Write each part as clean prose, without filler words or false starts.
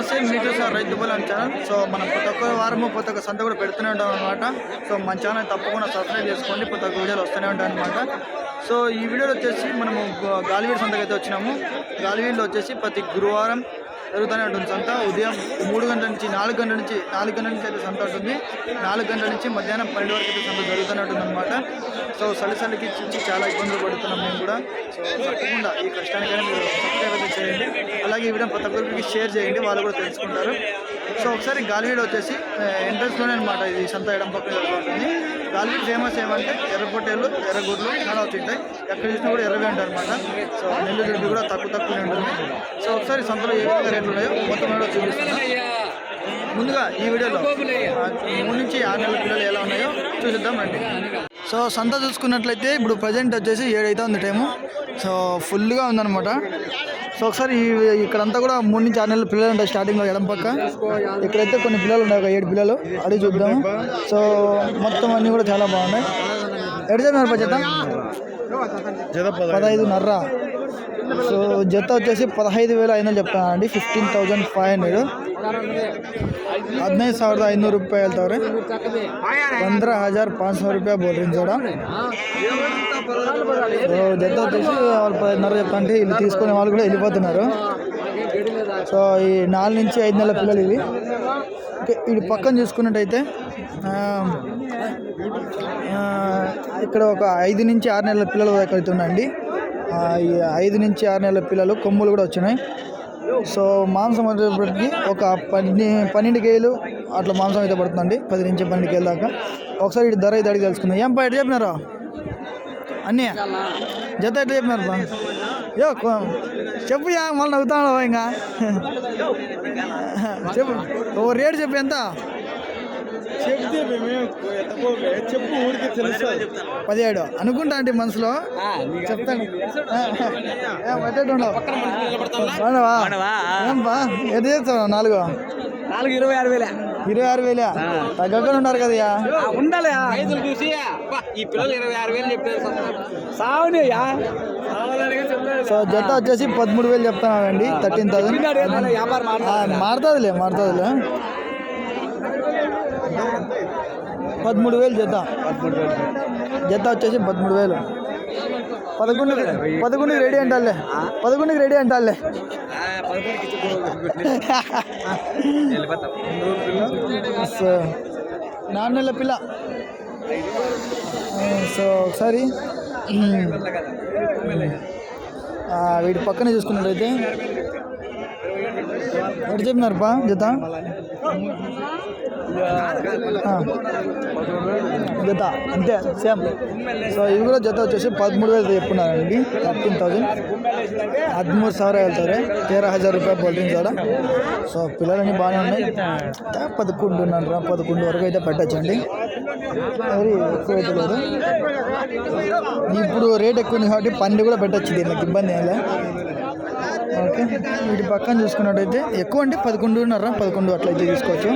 నమస్తే, మీరు సార్ రైతు బలం ఛానల్. సో మనం ప్రతి ఒక్క వారము ప్రతి ఒక్క సంత కూడా పెడుతూనే ఉంటాం అనమాట. సో మన ఛానల్ తప్పకుండా సబ్స్క్రైబ్ చేసుకోండి, ప్రతి ఒక్క వీడియోలు వస్తూనే ఉంటాయి అనమాట. సో ఈ వీడియోలో వచ్చేసి మనము గాలివీడు సంతకు అయితే వచ్చినాము. గాలివీడులో వచ్చేసి ప్రతి గురువారం జరుగుతూనే ఉంటుంది సంత. ఉదయం 3 గంటల నుంచి 4 గంటల నుంచి అయితే సంత ఉంటుంది. 4 గంటల నుంచి మధ్యాహ్నం 12 వరకు అయితే సంత జరుగుతూనే ఉంటుంది అనమాట. సో చలికి చిచ్చి చాలా ఇబ్బందులు పడుతున్నాం మేము కూడా. సో తప్పకుండా ఈ కష్టానికైనా మీరు సబ్స్క్రైబ్ అయితే చేయండి. అలాగే ఈ వీడియో ప్రతి ఒక్కరికి షేర్ చేయండి, వాళ్ళు కూడా తెలుసుకుంటారు. సో ఒకసారి గాలివీడు వచ్చేసి ఎంట్రన్స్లోనే అనమాట ఇది సంత ఎడం పక్కన జరుగుతుంది. గాలివీడు ఫేమస్ ఏమంటే ఎర్ర పొట్టేలు, ఎర్ర గుడ్లు చాలా వచ్చింటాయి. ఎక్కడ చూసినా కూడా ఎర్రగా ఉంటాయి అనమాట. సో నెల్లు దుడ్డు కూడా తక్కువనే ఉంటుంది. సో ఒకసారి సంతలో ఏ విధంగా రేట్లు ఉన్నాయో మొత్తం కూడా చూపిస్తున్నాను. ముందుగా ఈ వీడియోలో 3 నుంచి 6 నెలల పిల్లలు ఎలా ఉన్నాయో చూసిద్దాం రండి. సో సంత చూసుకున్నట్లయితే ఇప్పుడు ప్రజెంట్ వచ్చేసి 7 అయితే ఉంది టైము. సో ఫుల్గా ఉందన్నమాట. సో ఒకసారి ఇక్కడంతా కూడా 3 నుంచి 6 నెలల పిల్లలు ఉంటాయి స్టార్టింగ్లో ఎడం పక్క. ఇక్కడైతే కొన్ని పిల్లలు ఉన్నాయి, ఒక 7 పిల్లలు అడిగి చూద్దాము. సో మొత్తం అన్నీ కూడా చాలా బాగున్నాయి. ఎడజన్నారు జత 15.5. సో జత వచ్చేసి 15,500 చెప్తానండి. 15,500 15,500 रुपये तौर 15,500 रुपया बोल रही जोड़ा. సో జత వచ్చేసి వాళ్ళు 10.5 చెప్తా అంటే వీళ్ళు తీసుకునే వాళ్ళు కూడా వెళ్ళిపోతున్నారు. సో ఈ 4 నుంచి 5 నెలల పిల్లలు ఇవి. ఇది పక్కన చూసుకున్నట్టయితే ఇక్కడ ఒక 5 నుంచి 6 నెలల పిల్లలు అవుతుందండి. ఈ 5 నుంచి 6 నెలల పిల్లలు కొమ్ములు కూడా వచ్చినాయి. సో మాంసం వచ్చేటప్పటికి ఒక 12 కేజీలు అట్లా మాంసం అయితే పడుతుందండి. 10 నుంచి 12 కేజీల దాకా. ఒకసారి ఇటు ధర అయితే అడిగి తెలుసుకుందాం. ఏం ఎట్లా చెప్పినారా అన్నీ జత ఎట్లా చెప్పినారు బా? యో చెప్పు మళ్ళీ నవ్వుతాను ఇంకా చెప్పు. ఓ రేటు చెప్పు ఎంత చెప్పు ఊరికి తెలుసు. 17 అనుకుంటా అంటే మనసులో చెప్తాను. ఏంపా ఎటు చేస్తావు? 4 26,000. 26,000 తగ్గకుండా ఉన్నారు కదా ఉండాలి. ఐదులు చూసి ఈ పిల్లలు 26,000 చెప్పారు. సావునయ్యా. సో జత వచ్చేసి 13,000 చెప్తున్నానండి. 13,000 మారుతుందిలే 13,000 జత. జత వచ్చేసి 13,000. 11కి రెడీ అంటాలే. 11కి రెడీ అంటాలే. సో 4 నెలల పిల్ల. సో ఒకసారి వీటి పక్కనే చూసుకున్నట్టయితే ఎటు చెప్పినారు పా జత? జత అంతే సేమ్. సో ఇవి కూడా జత వచ్చేసి 13,000 చెప్పున్నారండి. 13,000 13,000 వెళ్తారు. 13,000 రూపాయలు బోల్టింగ్ కూడా. సో పిల్లలన్నీ బాగానే ఉన్నాయి. 11 వరకు అయితే పెట్టచ్చండి. మరి ఎక్కువ అయితే లేదు. ఇప్పుడు రేట్ ఎక్కువ ఉంది కాబట్టి 12 కూడా పెట్టచ్చు, దీనికి ఇబ్బంది ఏం లేదు. ఓకే వీటి పక్కన చూసుకున్నట్టయితే ఎక్కువ అంటే 11.5 అట్లయితే తీసుకోవచ్చు.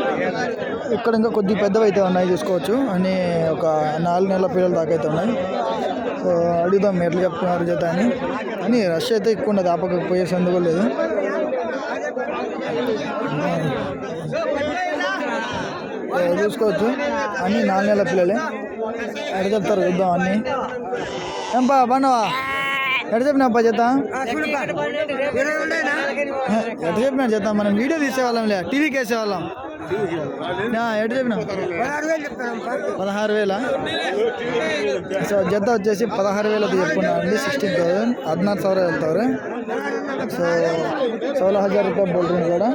ఇక్కడ ఇంకా కొద్ది పెద్దవి అయితే ఉన్నాయి చూసుకోవచ్చు. అన్నీ ఒక 4 నెలల పిల్లల దాకా అయితే ఉన్నాయి. సో అడుగుదాం ఎట్లా చెప్తున్నారు జత అని రష్ అయితే ఎక్కువ ఉండదు. ఆ పక్కకు పోయేసేందుకు లేదు. చూసుకోవచ్చు అన్నీ 4 నెలల పిల్లలే. ఎక్కడ చెప్తారు చూద్దాం అన్నీ. ఏంపా బాగున్నావా? ఎట్లా చెప్పినా జత? ఎట్లా చెప్పినా జత? మనం వీడియో తీసేవాళ్ళంలే, టీవీకి వేసేవాళ్ళం. ఎట్లా చెప్పినా? 16,000. సో జత వచ్చేసి 16,000 చెప్పుకున్నారండి. 16,000 16,000 వెళ్తారు. సో 16,000 రూపాయలు బోల్డ్రింగ్ కూడా.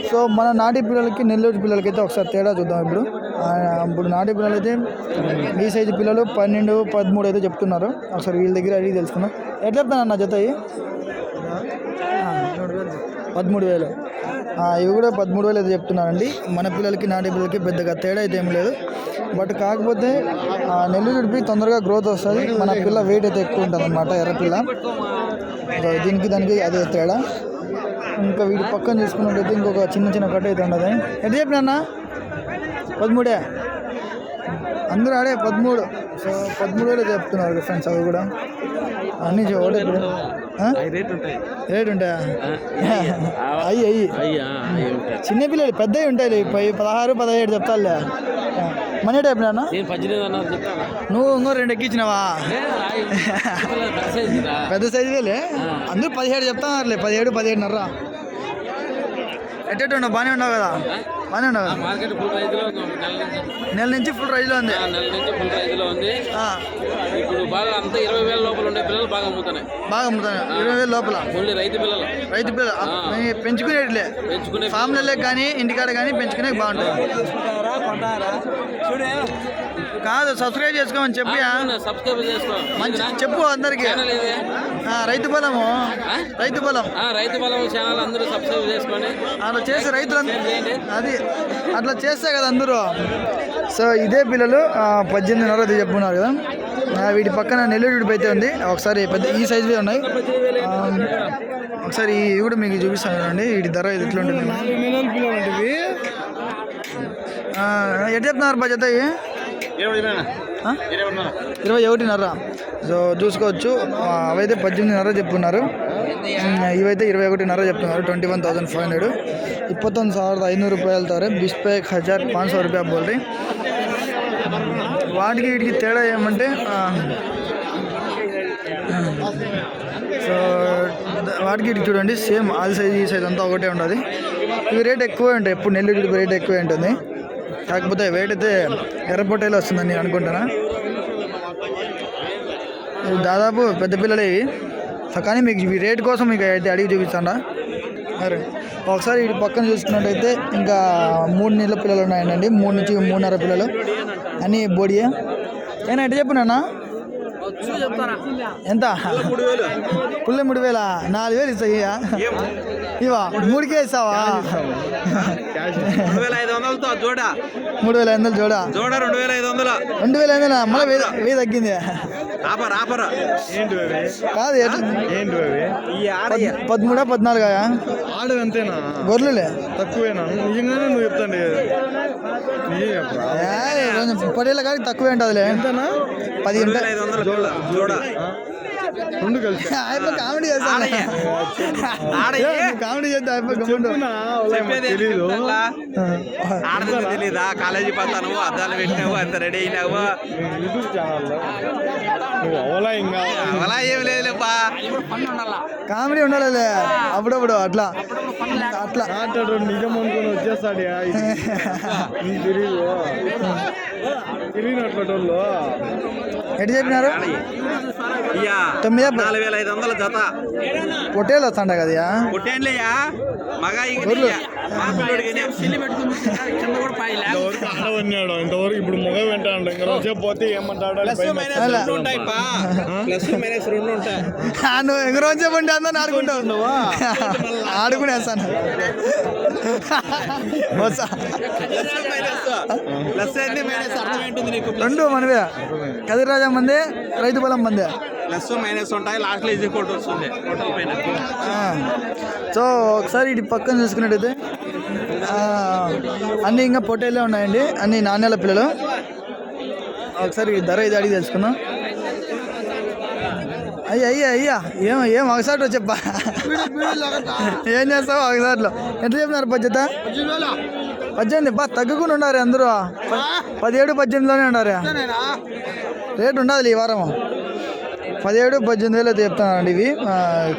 సో మన నాటి పిల్లలకి నెల్లూరు పిల్లలకి అయితే ఒకసారి తేడా చూద్దాం. ఇప్పుడు నాటి పిల్లలు అయితే ఈ సైజు పిల్లలు 12, 13 అయితే చెప్తున్నారు. ఒకసారి వీళ్ళ దగ్గర అడిగి తెలుసుకున్నాం. ఎట్లా చెప్తానన్న జత? 13,000. ఇవి కూడా 13,000 అయితే చెప్తున్నారండి. మన పిల్లలకి నాటి పిల్లలకి పెద్దగా తేడా అయితే ఏం లేదు. బట్ కాకపోతే నెల్లూరు తొందరగా గ్రోత్ వస్తుంది. మన పిల్ల వెయిట్ అయితే ఎక్కువ ఉంటుంది అన్నమాట, ఎర్రపిల్ల. దానికి అదే తేడా. ఇంకా వీటి పక్కన చూసుకున్నట్టయితే ఇంకొక చిన్న కట్ట అయితే ఉండదు. ఎట్లా చెప్పినా? 13 అందరూ ఆడే 13. సో 13,000 చెప్తున్నారు ఫ్రెండ్స్. అవి కూడా అన్నీ ఒకటే. రేట్ ఉంటాయి రేట్ ఉంటాయా? అయ్యి చిన్నపిల్లలు పెద్దవి ఉంటాయి 16, 17 చెప్తాలే. మనీ టైప్ నాన్న నువ్వు ఇంకో 2 ఎక్కించినావా? పెద్ద సైజులే అందరూ 17 చెప్తాన్నారులే. 17, 17.5. ఎట్టెట్టు ఉండవు? బాగానే ఉండవు కదా? బాగానే ఉండవు కదా? మార్కెట్ ఫుల్ రైతులో నెల నుంచి ఫుల్ రైజ్లో ఉంది. ఇప్పుడు బాగా అంతా 20,000 లోపల ఉండే పిల్లలు బాగా అమ్ముతున్నాయి. 20,000 లోపల ఓన్లీ రైతు పిల్లలు పెంచుకునేట్లే. ఫామ్లలో కానీ ఇంటికాడ కానీ పెంచుకునే బాగుంటుంది. కాదు సబ్స్క్రైబ్ చేసుకోమని చెప్పి సబ్స్క్రైబ్ చేసుకో. మంచి చెప్పు అందరికి. రైతు బలము రైతు బలం ఛానల్ అందరూ సబ్స్క్రైబ్ చేసుకొని అట్లా చేసి రైతులందరూ అది అట్లా చేస్తే కదా అందరూ. సో ఇదే పిల్లలు 18.5 చెప్పుకున్నారు కదా. వీటి పక్కన నెల్లూరు విడిపు అయితే ఉంది. ఒకసారి పెద్ద ఈ సైజువే ఉన్నాయి. ఒకసారి ఇవి కూడా మీకు చూపిస్తాను అండి. వీటి ధర ఇది ఎట్లా ఉంటుంది. ఎట్లా చెప్తున్నారు బడ్జెట్? 21.5. సో చూసుకోవచ్చు. అవైతే 18.5 చెప్పుకున్నారు. ఇవైతే 21.5 చెప్తున్నారు. 21,500. 29,500 ರೂಪಾಯಿ ಹೇಳ್ತಾರೆ. बीस पे 1,500 ರೂಪಾಯಿ बोल रही. వాటికి వీటికి తేడా ఏమంటే సో వాటికి వీటికి చూడండి సేమ్ ఆల్ సైజ్ ఈ సైజ్ అంతా ఒకటే ఉంటుంది. ఇవి రేట్ ఎక్కువే ఉంటాయి. ఎప్పుడు నెల్లూరు రేట్ ఎక్కువే ఉంటుంది. కాకపోతే వెయిట్ అయితే ఎర్రపొట్టేలో వస్తుందని నేను అనుకుంటున్నా. దాదాపు పెద్ద పిల్లలే ఇవి. కానీ మీకు ఇవి రేట్ కోసం మీకు అయితే అడిగి చూపిస్తాడా. అరే ఒకసారి వీటి పక్కన చూసుకున్నట్టయితే ఇంకా 3 నెలల పిల్లలు ఉన్నాయండి. 3 నుంచి 3.5 పిల్లలు అన్నీ బోడియే. ఏనా ఎట్లా చెప్పు నాన్న? ఎంత? పుల్ల 3,000. 4,000 ఇస్తాయా? ఇవా 3కే ఇస్తావా? 3,500 జోడా. 3,500 జోడా. 2,500 మళ్ళీ 1000 తగ్గింది. కాదు 13, 14 ఆడు అంతేనా? గొర్రెలే తక్కువేనా? నిజంగానే నువ్వు చెప్తాండి. కొంచెం పొడేళ్ళ కానీ తక్కువే ఉంటుందిలే. ఎంతనా? 10 ఉంటాయి. 2 కలిసి కామెడీ చేస్తాను. కామెడీ చేద్దాం. తెలీదా? కాలేజీ పోతాను, అద్దాలు పెట్టినావు, అంత రెడీ అయినావు. యూట్యూబ్ ఛానల్లో అవలా ఏమి లేదులేపా. కామెడీ ఉండాలి అప్పుడప్పుడు. అట్లా నిజం అనుకుని వచ్చేస్తాడు. తిరిగినట్లు ఎటు చెప్పినారు? 9,500 జత. పొట్టేలు వస్తాంట కదా. పుట్టేన్లేయా మగా ఆడవన్నాడు ఇంతవరకు. ఇప్పుడు మొగ వెంటాడు. ఇంకా రోజే పోతే ఏమంటాడు? నువ్వు ఎన్ని రోజు చెప్పండి అందరిని ఆడుకుంటావు. ఆడుకునేస్తాను. రెండు మనవే. కదిరాజా మందే, రైతు బలం మందే. ప్లస్ మైనస్ ఉంటాయి. లాస్ట్ లో ఈజీ కోట్ వస్తుంది టోటల్ పైన. సో ఒకసారి ఇటు పక్కన చూసుకున్నట్టయితే అన్నీ ఇంకా పొట్టేళ్ళే ఉన్నాయండి. అన్ని నాణ్యాల పిల్లలు. ఒకసారి ధర ఇది అడిగి తెలుసుకుందాం. అయ్యా ఏం ఒకసారి చెప్పా. ఏం చేస్తావు ఒకసారిలో? ఎంత చెప్పినారు బడ్జెట్? 18. తగ్గకుండా ఉన్నారు అందరూ. 17, 18లోనే ఉన్నారు. రేటు ఉండదు ఈ వారం. 17, 18,000 అయితే చెప్తున్నారండి. ఇవి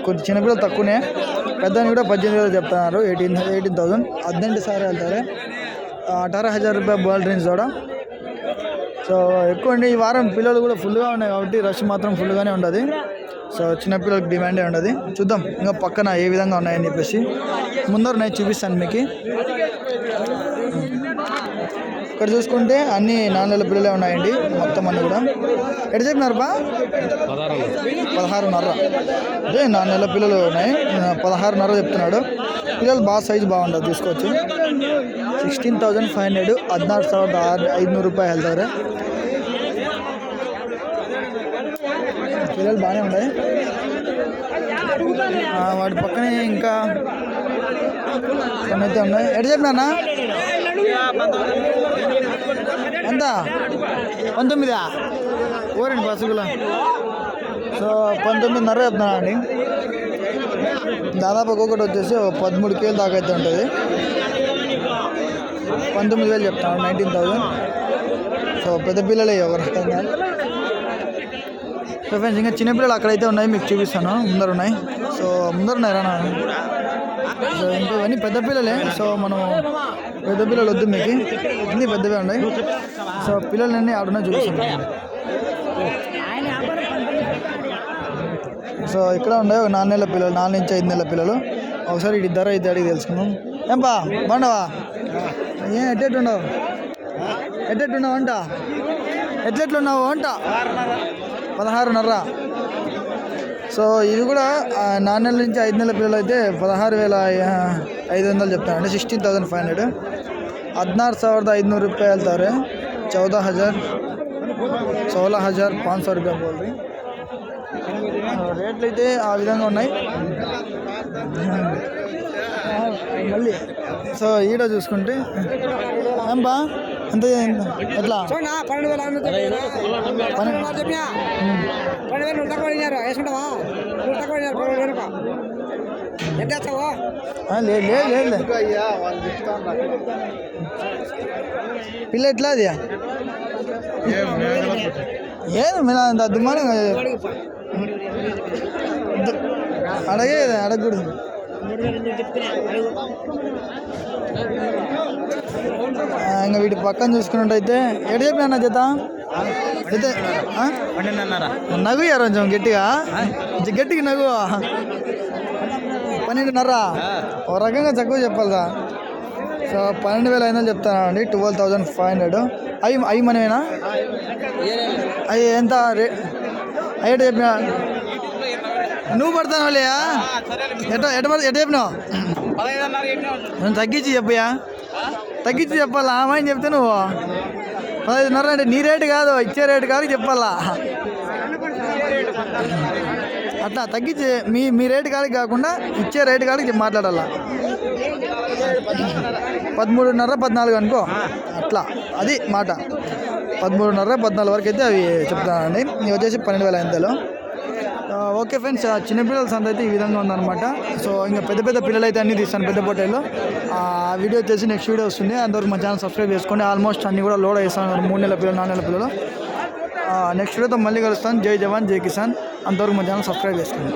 కొద్ది చిన్నపిల్లలు తక్కువనే. పెద్దని కూడా 18,000 చెప్తున్నారు. 18,000. 18,000 వెళ్తారు. 18,000 ರೂಪಾಯಿ బాల్ డ్రీన్స్ కూడా. సో ఎక్కువ అండి ఈ వారం. పిల్లలు కూడా ఫుల్గా ఉన్నాయి కాబట్టి రష్ మాత్రం ఫుల్గానే ఉంటుంది. సో చిన్నపిల్లలకి డిమాండే ఉండదు. చూద్దాం ఇంకా పక్కన ఏ విధంగా ఉన్నాయని చెప్పేసి ముందర నేను చూపిస్తాను మీకు. ఇక్కడ చూసుకుంటే అన్ని 4 నెలల పిల్లలే ఉన్నాయండి మొత్తం అన్నీ కూడా. ఎటు చెప్పినారు బా? 16.5. అదే 4 నెలల పిల్లలు ఉన్నాయి. 16.5 చెప్తున్నాడు. పిల్లలు బాగా సైజు బాగుంటుంది తీసుకోవచ్చు. 16,500. 14,500 ರೂಪಾಯಿ ಹೇಳ್ತಾರೆ. పిల్లలు బాగానే ఉన్నాయి. వాటి పక్కనే ఇంకా కొన్ని అయితే ఉన్నాయి. ఎటు చెప్పినా ఎంత? 19 ఊరండి బస్సుకులో. సో 19.5 చెప్తున్నా అండి. దాదాపు ఒక్కొక్కటి వచ్చేసి 13 కేలు దాకా అయితే ఉంటుంది. 19,000 చెప్తాను, 19,000. సో పెద్ద పిల్లలే ఒక రకంగా. సో ఫ్రెండ్స్ ఇంకా చిన్నపిల్లలు అక్కడైతే ఉన్నాయి, మీకు చూపిస్తాను. ముందర ఉన్నాయి. సో ముందర ఉన్నాయి రానా. సో ఇంకా ఇవన్నీ పెద్ద పిల్లలే. సో మనం పెద్ద పిల్లలు వద్దు, మీకు అన్నీ పెద్దవే ఉన్నాయి. సో పిల్లలన్నీ ఆడున్నాయి చూపిస్తున్నాను. సో ఇక్కడ ఉండే 4 నెలల పిల్లలు, 4 నుంచి 5 నెలల పిల్లలు. ఒకసారి ఇటు ధర అయితే అడిగి తెలుసుకున్నాం. ఏంపా బాగున్నావా? ఎట్టెట్టున్నావు అంట? ఎట్లెట్లున్నావు అంట? 16.5. సో ఇది కూడా 4 నెలల నుంచి 5 నెలల పిల్లలు అయితే 16,500 చెప్తానండి. 16,500. 16,500 रुपये వెళ్తారు. 14,000 16,500 रुपये बोल रही. రేట్లు అయితే ఆ విధంగా ఉన్నాయి మళ్ళీ. సో ఈడ చూసుకుంటే ఏంబా ఎంత ఎట్లా 12,000 లేదు పిల్ల ఎట్లా అది ఏది మీరు అంత అద్దుమానం అడగకూడదు. ఇంకా వీటి పక్కన చూసుకున్నట్టయితే ఎటు చెప్పినా జత అయితే నగు కొంచెం గట్టిగా నగు 12.5. ఒక రకంగా తక్కువ చెప్పాలి సార్. సో 12,500 చెప్తానండి. 12,500. అవి మనమేనా? అవి ఎంత అయ్యేట చెప్పినా నువ్వు పడతాను వాళ్ళయా? ఎట చెప్పినావు? తగ్గించి చెప్పయా, తగ్గించి చెప్పాలా? అమ్మాయిని చెప్తే నువ్వు 15.5 అంటే నీ రేటు కాదు, ఇచ్చే రేటు కాదు చెప్పాలా. అట్లా తగ్గించి మీ రేటు కాడికి కాకుండా ఇచ్చే రేటు కాడికి మాట్లాడాలా. 13.5 14 అనుకో, అట్లా అది మాట. 13.5 14 వరకు అయితే అవి చెప్తానండి. ఇవి వచ్చేసి 12,500. ఓకే ఫ్రెండ్స్, చిన్నపిల్లల సంత అయితే ఈ విధంగా ఉందన్నమాట. సో ఇంకా పెద్ద పిల్లలు అయితే అన్నీ తీస్తాను పెద్ద పొట్టేళ్ళు. ఆ వీడియో వచ్చేసి నెక్స్ట్ వీడియో వస్తుంది. అంతవరకు మా ఛానల్ సబ్స్క్రైబ్ చేసుకోండి. ఆల్మోస్ట్ అన్నీ కూడా లోడ్ చేస్తాను. 3 నెలల పిల్లలు 4 నెలల పిల్లలు. నెక్స్ట్ వీడియోతో మళ్ళీ కలుస్తాను. జై జవాన్ జై కిసాన్. అంతవరకు మా ఛానల్ సబ్స్క్రైబ్ చేసుకోండి.